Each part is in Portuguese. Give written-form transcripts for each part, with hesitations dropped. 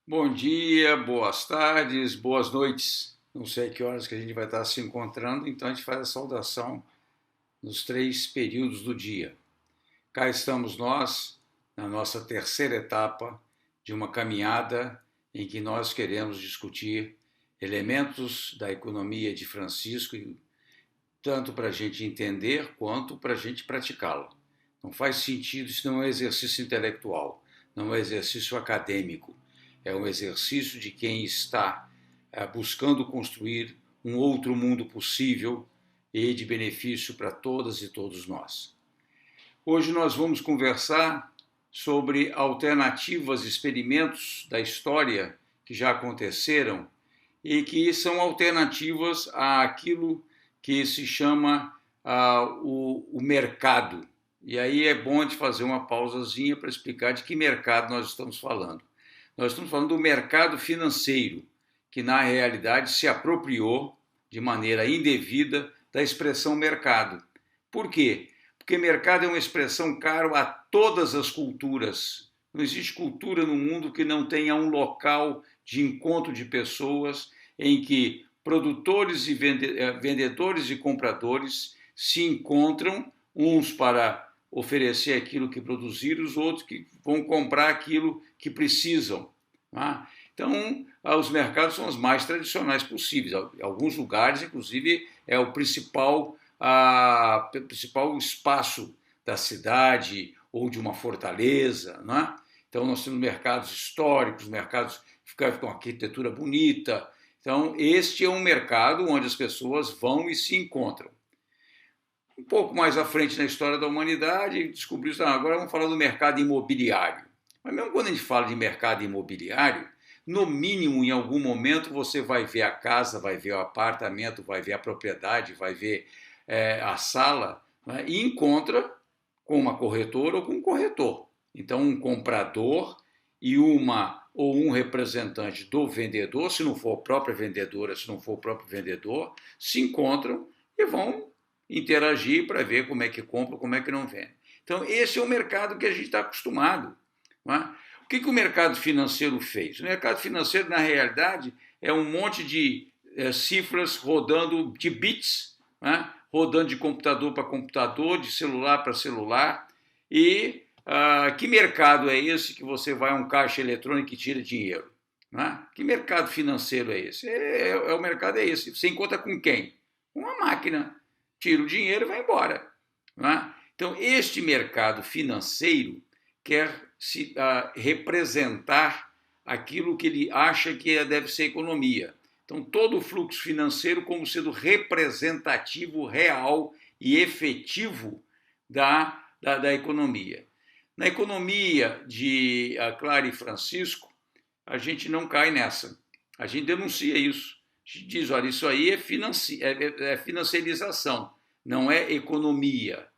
Bom dia, boas tardes, boas noites. Não sei que horas que a gente vai estar se encontrando, então a gente faz a saudação nos três períodos do dia. Cá estamos nós, na nossa terceira etapa de uma caminhada em que nós queremos discutir elementos da economia de Francisco, tanto para a gente entender quanto para a gente praticá-la. Não faz sentido, isso não é um exercício intelectual, não é um exercício acadêmico, é um exercício de quem está buscando construir um outro mundo possível e de benefício para todas e todos nós. Hoje nós vamos conversar sobre alternativas, experimentos da história que já aconteceram e que são alternativas àquilo que se chama o mercado. E aí é bom de fazer uma pausazinha para explicar de que mercado nós estamos falando. Nós estamos falando do mercado financeiro, que na realidade se apropriou de maneira indevida da expressão mercado. Por quê? Porque mercado é uma expressão cara a todas as culturas. Não existe cultura no mundo que não tenha um local de encontro de pessoas em que produtores e vendedores e compradores se encontram, uns para oferecer aquilo que produziram, os outros que vão comprar aquilo que precisam. Tá? Então, os mercados são os mais tradicionais possíveis. Em alguns lugares, inclusive, é o principal espaço da cidade ou de uma fortaleza. Né? Então, nós temos mercados históricos, mercados com arquitetura bonita. Então, este é um mercado onde as pessoas vão e se encontram. Um pouco mais à frente na história da humanidade, descobriu-se, agora vamos falar do mercado imobiliário. Mas mesmo quando a gente fala de mercado imobiliário, no mínimo, em algum momento, você vai ver a casa, vai ver o apartamento, vai ver a propriedade, vai ver a sala, né, e encontra com uma corretora ou com um corretor. Então, um comprador e um representante do vendedor, se não for a própria vendedora, se não for o próprio vendedor, se encontram e vão interagir para ver como é que compra, como é que não vende. Então, esse é o mercado que a gente está acostumado. Não é? O que o mercado financeiro fez? O mercado financeiro, na realidade, é um monte de cifras rodando, de bits, rodando de computador para computador, de celular para celular. E que mercado é esse que você vai a um caixa eletrônico e tira dinheiro? Que mercado financeiro é esse? O mercado é esse. Você encontra com quem? Com uma máquina. Tira o dinheiro e vai embora. Então, este mercado financeiro quer representar aquilo que ele acha que deve ser economia. Então, todo o fluxo financeiro como sendo representativo, real e efetivo da economia. Na economia de Clara e Francisco, a gente não cai nessa. A gente denuncia isso. A gente diz, olha, isso aí é financiarização, não é economia.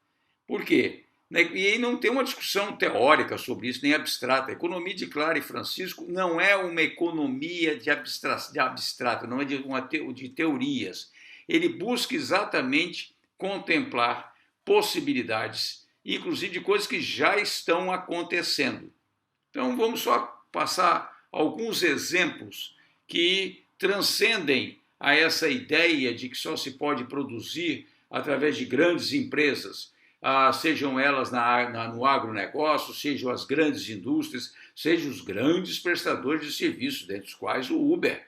Por quê? E aí não tem uma discussão teórica sobre isso, nem abstrata. A economia de Clara e Francisco não é uma economia de abstrato, não é de teorias. Ele busca exatamente contemplar possibilidades, inclusive de coisas que já estão acontecendo. Então vamos só passar alguns exemplos que transcendem a essa ideia de que só se pode produzir através de grandes empresas, sejam elas no agronegócio, sejam as grandes indústrias, sejam os grandes prestadores de serviços, dentre os quais o Uber,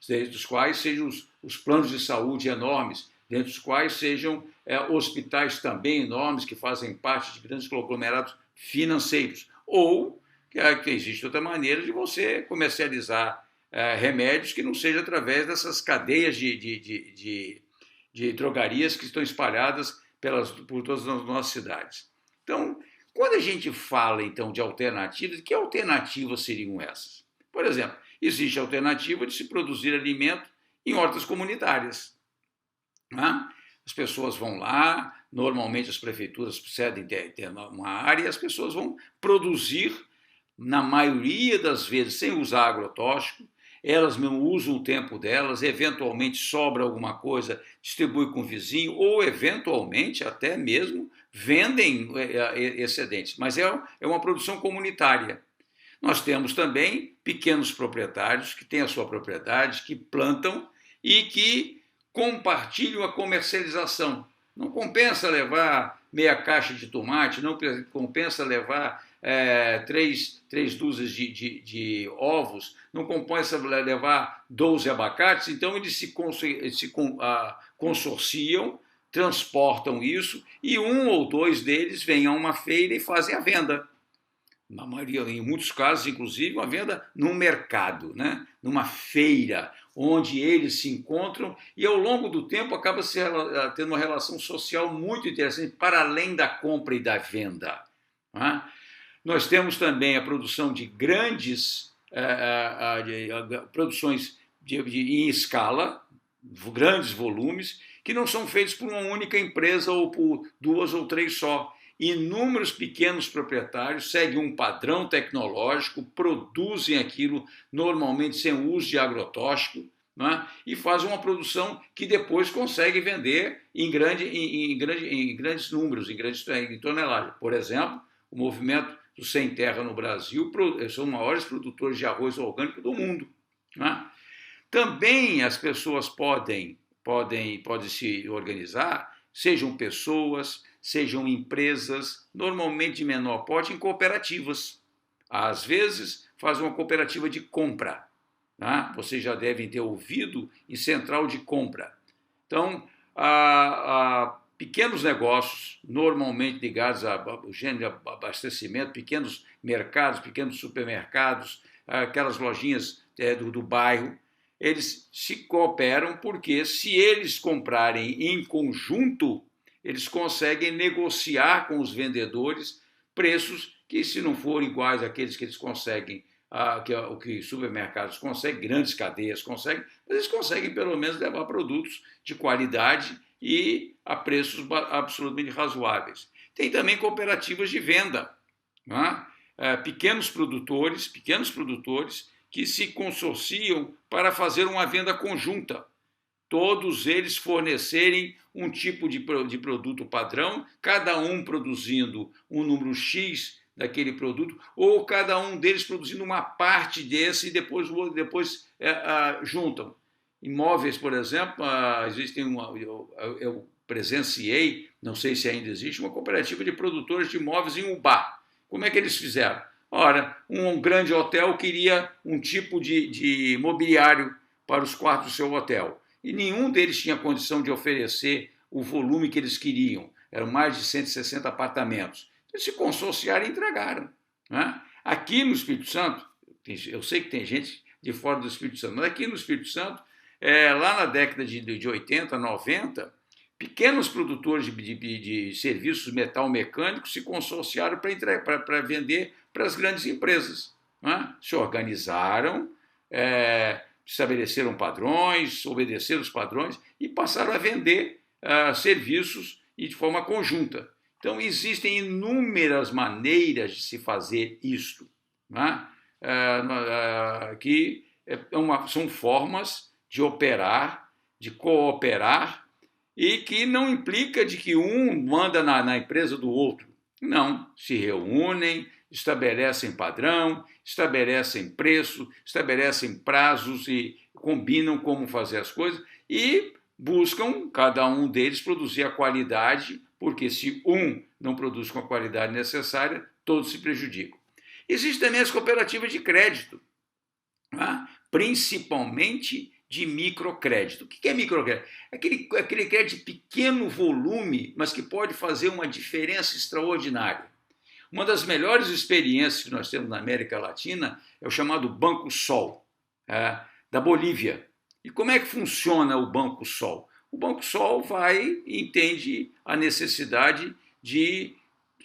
dentre os quais sejam os planos de saúde enormes, dentre os quais sejam hospitais também enormes que fazem parte de grandes conglomerados financeiros. Ou que existe outra maneira de você comercializar remédios que não seja através dessas cadeias de drogarias que estão espalhadas por todas as nossas cidades. Então, quando a gente fala então de alternativas, que alternativas seriam essas? Por exemplo, existe a alternativa de se produzir alimento em hortas comunitárias. As pessoas vão lá, normalmente as prefeituras cedem uma área e as pessoas vão produzir, na maioria das vezes, sem usar agrotóxico. Elas mesmo usam o tempo delas, eventualmente sobra alguma coisa, distribui com o vizinho, ou eventualmente até mesmo vendem excedentes. Mas é uma produção comunitária. Nós temos também pequenos proprietários que têm a sua propriedade, que plantam e que compartilham a comercialização. Não compensa levar meia caixa de tomate, não compensa levar três dúzias de ovos, não compensa levar 12 abacates, então eles se consorciam, transportam isso e um ou dois deles vêm a uma feira e fazem a venda. Na maioria, em muitos casos, inclusive, uma venda num mercado, né? Numa feira, onde eles se encontram e ao longo do tempo acaba tendo uma relação social muito interessante para além da compra e da venda. Né? Nós temos também a produção de grandes produções em escala, grandes volumes, que não são feitos por uma única empresa ou por duas ou três só. Inúmeros pequenos proprietários seguem um padrão tecnológico, produzem aquilo normalmente sem o uso de agrotóxico, né? E fazem uma produção que depois consegue vender em grandes números, em toneladas. Por exemplo, o movimento do Sem Terra no Brasil são os maiores produtores de arroz orgânico do mundo. Né? Também as pessoas podem se organizar, sejam pessoas, sejam empresas, normalmente de menor porte, em cooperativas. Às vezes, faz uma cooperativa de compra. Tá? Vocês já devem ter ouvido em central de compra. Então, pequenos negócios, normalmente ligados ao gênero de abastecimento, pequenos mercados, pequenos supermercados, aquelas lojinhas do bairro, eles se cooperam porque se eles comprarem em conjunto, eles conseguem negociar com os vendedores preços que, se não forem iguais àqueles que eles conseguem, o que supermercados conseguem, grandes cadeias conseguem, mas eles conseguem pelo menos levar produtos de qualidade e a preços absolutamente razoáveis. Tem também cooperativas de venda, né? Pequenos produtores que se consorciam para fazer uma venda conjunta. Todos eles fornecerem um tipo de produto padrão, cada um produzindo um número X daquele produto, ou cada um deles produzindo uma parte desse e depois juntam. Imóveis, por exemplo, eu presenciei, não sei se ainda existe, uma cooperativa de produtores de imóveis em Ubá. Como é que eles fizeram? Ora, um grande hotel queria um tipo de mobiliário para os quartos do seu hotel. E nenhum deles tinha condição de oferecer o volume que eles queriam. Eram mais de 160 apartamentos. Eles se consorciaram e entregaram. Né? Aqui no Espírito Santo, eu sei que tem gente de fora do Espírito Santo, mas aqui no Espírito Santo, lá na década de 80, 90, pequenos produtores de serviços metal-mecânicos se consorciaram para vender para as grandes empresas. Né? Se organizaram, estabeleceram padrões, obedeceram os padrões e passaram a vender serviços e de forma conjunta. Então, existem inúmeras maneiras de se fazer isto, né? Que são formas de operar, de cooperar, e que não implica de que um manda na empresa do outro. Não, se reúnem, estabelecem padrão, estabelecem preço, estabelecem prazos e combinam como fazer as coisas e buscam, cada um deles, produzir a qualidade, porque se um não produz com a qualidade necessária, todos se prejudicam. Existem também as cooperativas de crédito, né? Principalmente de microcrédito. O que é microcrédito? Aquele crédito de pequeno volume, mas que pode fazer uma diferença extraordinária. Uma das melhores experiências que nós temos na América Latina é o chamado Banco Sol, da Bolívia. E como é que funciona o Banco Sol? O Banco Sol vai e entende a necessidade de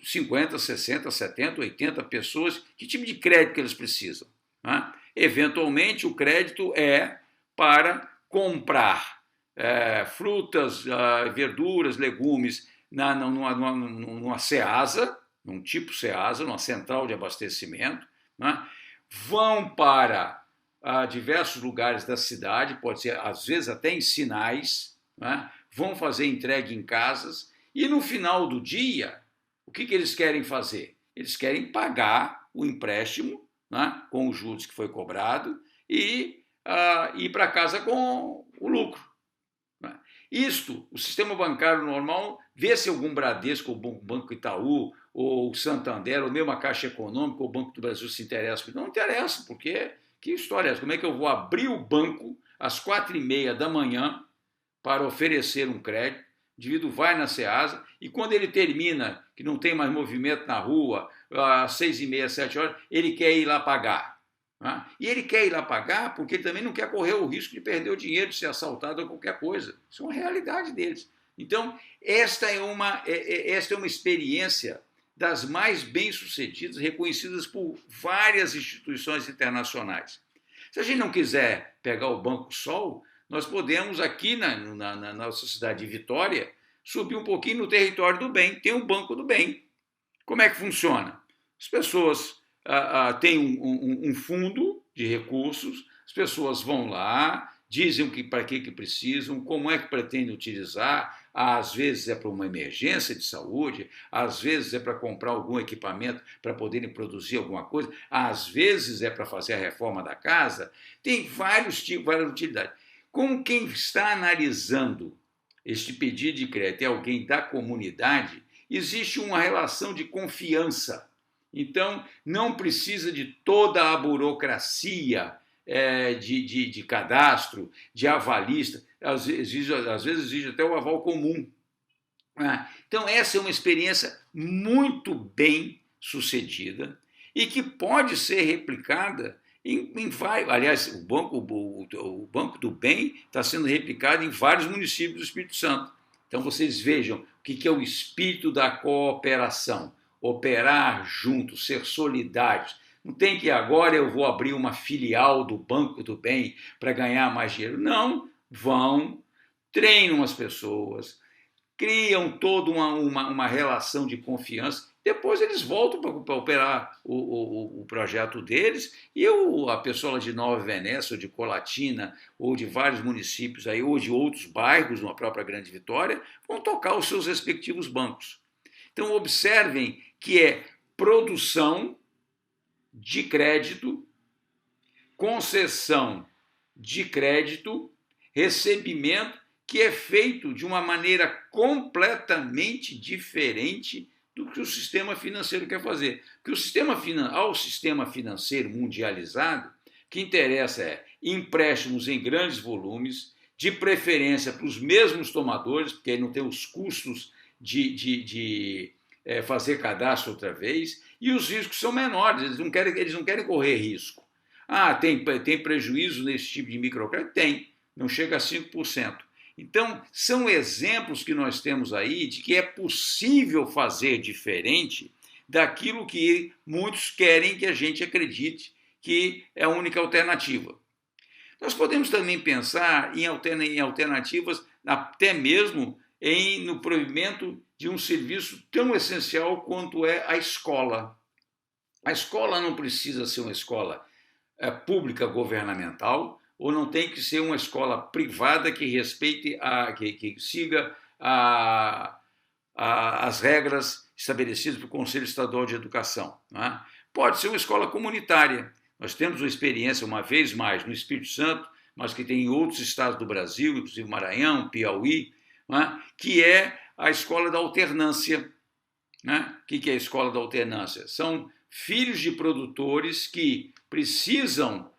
50, 60, 70, 80 pessoas, que tipo de crédito que eles precisam. Né? Eventualmente, o crédito é para comprar frutas, verduras, legumes numa Ceasa, num tipo Ceasa, numa central de abastecimento, né? Vão para diversos lugares da cidade, pode ser às vezes até em sinais, né? Vão fazer entrega em casas e no final do dia, o que eles querem fazer? Eles querem pagar o empréstimo, né, com os juros que foi cobrado e ir para casa com o lucro. Né? Isto, o sistema bancário normal, vê se algum Bradesco, ou Banco Itaú, ou Santander, ou mesmo a Caixa Econômica, ou o Banco do Brasil se interessa. Não interessa, porque que história é essa? Como é que eu vou abrir o banco às 4h30 da manhã para oferecer um crédito? O indivíduo vai na Ceasa e quando ele termina, que não tem mais movimento na rua, às 6h30, 7 horas, ele quer ir lá pagar. Né? E ele quer ir lá pagar porque ele também não quer correr o risco de perder o dinheiro, de ser assaltado ou qualquer coisa. Isso é uma realidade deles. Então, esta é uma experiência das mais bem-sucedidas, reconhecidas por várias instituições internacionais. Se a gente não quiser pegar o Banco Sol, nós podemos aqui na nossa cidade de Vitória subir um pouquinho no território do bem. Tem o Banco do Bem. Como é que funciona? As pessoas têm um fundo de recursos, as pessoas vão lá, dizem para que precisam, como é que pretendem utilizar. Às vezes é para uma emergência de saúde, às vezes é para comprar algum equipamento para poderem produzir alguma coisa, às vezes é para fazer a reforma da casa. Tem vários tipos, várias utilidades. Como quem está analisando este pedido de crédito é alguém da comunidade, existe uma relação de confiança. Então, não precisa de toda a burocracia de cadastro, de avalista, às vezes exige até o aval comum. Então, essa é uma experiência muito bem sucedida e que pode ser replicada em vários. Aliás, o Banco do Bem está sendo replicado em vários municípios do Espírito Santo. Então, vocês vejam o que é o espírito da cooperação. Operar juntos, ser solidários. Não tem que agora eu vou abrir uma filial do Banco do Bem para ganhar mais dinheiro. Não, vão, treinam as pessoas, criam toda uma relação de confiança, depois eles voltam para operar o projeto deles e a pessoa de Nova Venécia, ou de Colatina, ou de vários municípios, aí, ou de outros bairros na própria Grande Vitória, vão tocar os seus respectivos bancos. Então, observem que é produção de crédito, concessão de crédito, recebimento, que é feito de uma maneira completamente diferente do que o sistema financeiro quer fazer. Porque ao sistema financeiro mundializado, o que interessa é empréstimos em grandes volumes, de preferência para os mesmos tomadores, porque aí não tem os custos de fazer cadastro outra vez, e os riscos são menores, eles não querem correr risco. Tem prejuízo nesse tipo de microcrédito? Tem, não chega a 5%. Então, são exemplos que nós temos aí de que é possível fazer diferente daquilo que muitos querem que a gente acredite que é a única alternativa. Nós podemos também pensar em alternativas até mesmo no provimento de um serviço tão essencial quanto é a escola. A escola não precisa ser uma escola pública governamental, ou não tem que ser uma escola privada que respeite, que siga as regras estabelecidas pelo Conselho Estadual de Educação. Né? Pode ser uma escola comunitária. Nós temos uma experiência, uma vez mais, no Espírito Santo, mas que tem em outros estados do Brasil, inclusive Maranhão, Piauí, né? Que é a escola da alternância. Né? O que é a escola da alternância? São filhos de produtores que precisam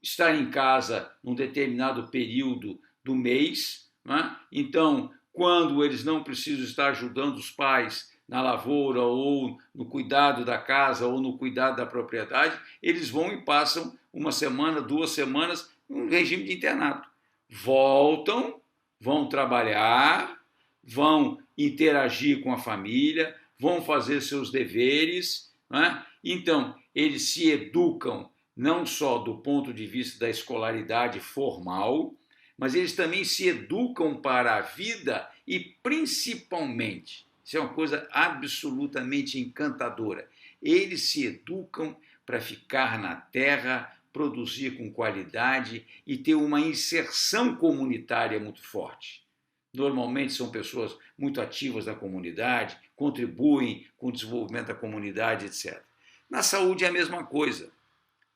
estar em casa num determinado período do mês. Né? Então, quando eles não precisam estar ajudando os pais na lavoura ou no cuidado da casa ou no cuidado da propriedade, eles vão e passam uma semana, 2 semanas em regime de internato. Voltam, vão trabalhar, vão interagir com a família, vão fazer seus deveres. Né? Então, eles se educam não só do ponto de vista da escolaridade formal, mas eles também se educam para a vida e, principalmente, isso é uma coisa absolutamente encantadora, eles se educam para ficar na terra, produzir com qualidade e ter uma inserção comunitária muito forte. Normalmente são pessoas muito ativas na comunidade, contribuem com o desenvolvimento da comunidade, etc. Na saúde é a mesma coisa.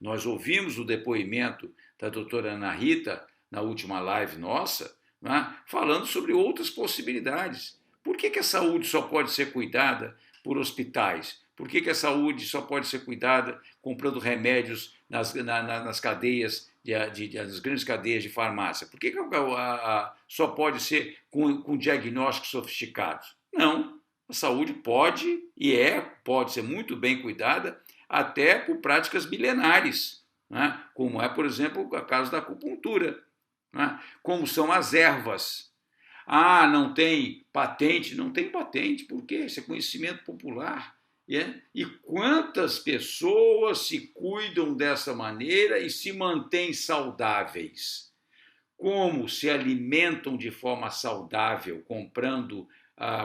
Nós ouvimos o depoimento da doutora Ana Rita na última live nossa, né, falando sobre outras possibilidades. Por que a saúde só pode ser cuidada por hospitais? Por que a saúde só pode ser cuidada comprando remédios nas cadeias, nas grandes cadeias de farmácia? Por que só pode ser com diagnósticos sofisticados? Não, a saúde pode pode ser muito bem cuidada até por práticas milenares, né? Como é, por exemplo, o caso da acupuntura, né? Como são as ervas. Ah, não tem patente? Não tem patente, por quê? Isso é conhecimento popular. E quantas pessoas se cuidam dessa maneira e se mantêm saudáveis? Como se alimentam de forma saudável, comprando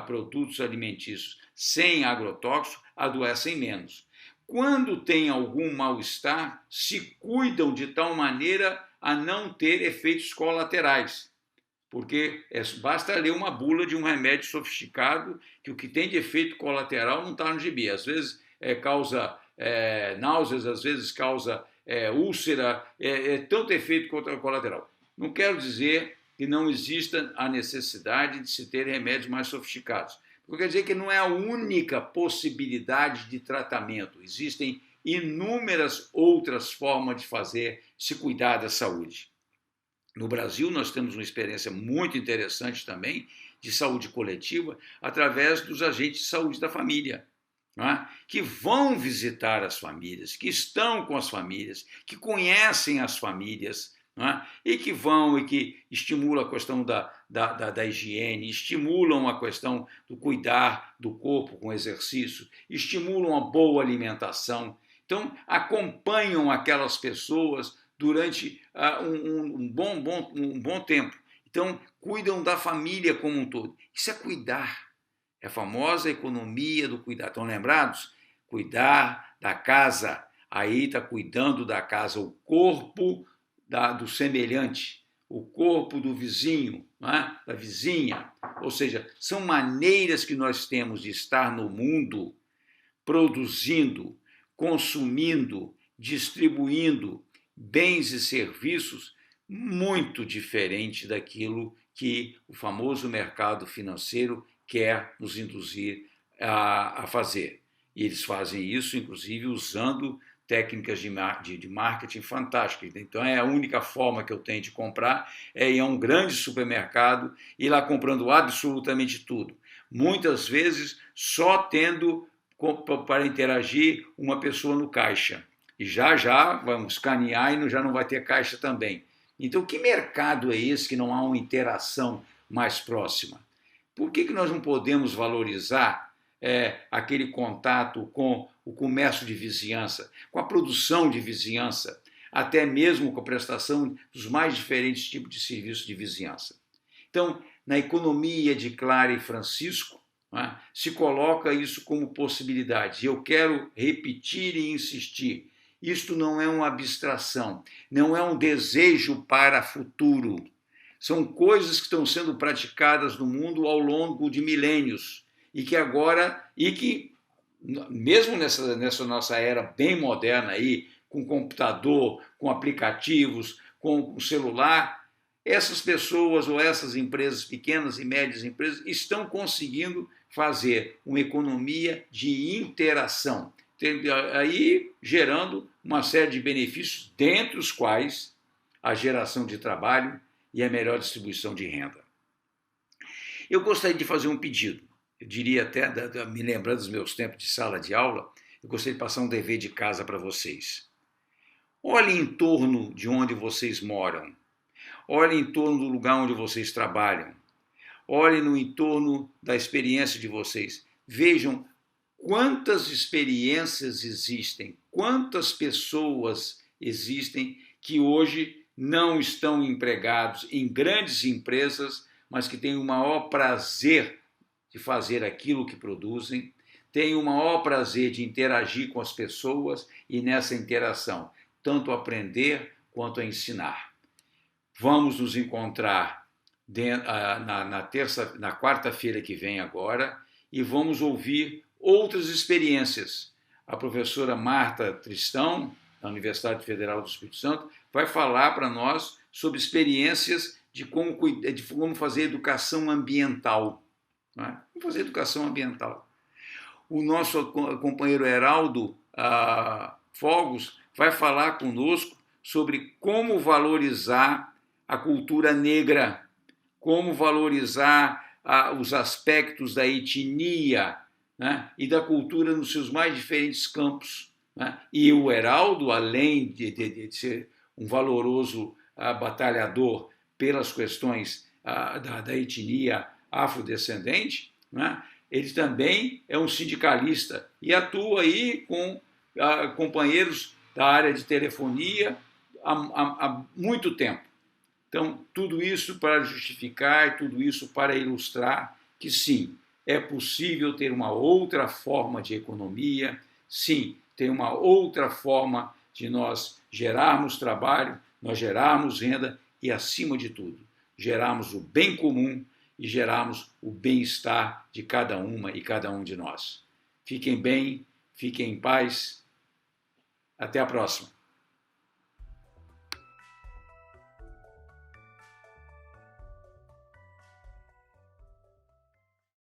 produtos alimentícios sem agrotóxico, adoecem menos. Quando tem algum mal-estar, se cuidam de tal maneira a não ter efeitos colaterais. Porque basta ler uma bula de um remédio sofisticado que o que tem de efeito colateral não está no gibi. Às vezes causa náuseas, às vezes causa úlcera, tanto efeito colateral. Não quero dizer que não exista a necessidade de se ter remédios mais sofisticados. Quer dizer que não é a única possibilidade de tratamento. Existem inúmeras outras formas de se cuidar da saúde. No Brasil, nós temos uma experiência muito interessante também de saúde coletiva através dos agentes de saúde da família, né? Que vão visitar as famílias, que estão com as famílias, que conhecem as famílias, né? E que vão e que estimulam a questão da higiene, estimulam a questão do cuidar do corpo com exercício, estimulam a boa alimentação. Então, acompanham aquelas pessoas durante um bom tempo. Então, cuidam da família como um todo. Isso é cuidar. É a famosa economia do cuidar. Estão lembrados? Cuidar da casa. Aí está cuidando da casa, o corpo do semelhante, o corpo do vizinho, né? Da vizinha. Ou seja, são maneiras que nós temos de estar no mundo produzindo, consumindo, distribuindo bens e serviços muito diferente daquilo que o famoso mercado financeiro quer nos induzir a fazer. E eles fazem isso, inclusive, usando técnicas de marketing fantásticas. Então, é a única forma que eu tenho de comprar é ir a um grande supermercado e ir lá comprando absolutamente tudo. Muitas vezes, só tendo para interagir uma pessoa no caixa. E já vamos escanear e já não vai ter caixa também. Então, que mercado é esse que não há uma interação mais próxima? Por que nós não podemos valorizar aquele contato com o comércio de vizinhança, com a produção de vizinhança, até mesmo com a prestação dos mais diferentes tipos de serviços de vizinhança? Então, na economia de Clara e Francisco, se coloca isso como possibilidade. Eu quero repetir e insistir. Isto não é uma abstração, não é um desejo para futuro. São coisas que estão sendo praticadas no mundo ao longo de milênios e que mesmo nessa nossa era bem moderna aí, com computador, com aplicativos, com celular, essas pessoas ou essas empresas, pequenas e médias empresas, estão conseguindo fazer uma economia de interação, aí gerando uma série de benefícios, dentre os quais a geração de trabalho e a melhor distribuição de renda. Eu gostaria de fazer um pedido, eu diria até, me lembrando dos meus tempos de sala de aula, eu gostaria de passar um dever de casa para vocês. Olhem em torno de onde vocês moram, olhem em torno do lugar onde vocês trabalham, olhem no entorno da experiência de vocês, vejam quantas experiências existem, quantas pessoas existem que hoje não estão empregados em grandes empresas, mas que têm o maior prazer de fazer aquilo que produzem, têm o maior prazer de interagir com as pessoas e nessa interação, tanto aprender quanto a ensinar. Vamos nos encontrar na quarta-feira que vem agora e vamos ouvir outras experiências. a professora Marta Tristão, da Universidade Federal do Espírito Santo, vai falar para nós sobre experiências de como fazer educação ambiental. Né? Como fazer educação ambiental. O nosso companheiro Heraldo Fogos vai falar conosco sobre como valorizar a cultura negra, como valorizar os aspectos da etnia, né, e da cultura nos seus mais diferentes campos. Né? E o Heraldo, além de ser um valoroso batalhador pelas questões da etnia afrodescendente, né, ele também é um sindicalista e atua aí com companheiros da área de telefonia há muito tempo. Então, tudo isso para justificar, tudo isso para ilustrar que sim, é possível ter uma outra forma de economia, sim, tem uma outra forma de nós gerarmos trabalho, nós gerarmos renda e, acima de tudo, gerarmos o bem comum e gerarmos o bem-estar de cada uma e cada um de nós. Fiquem bem, fiquem em paz. Até a próxima.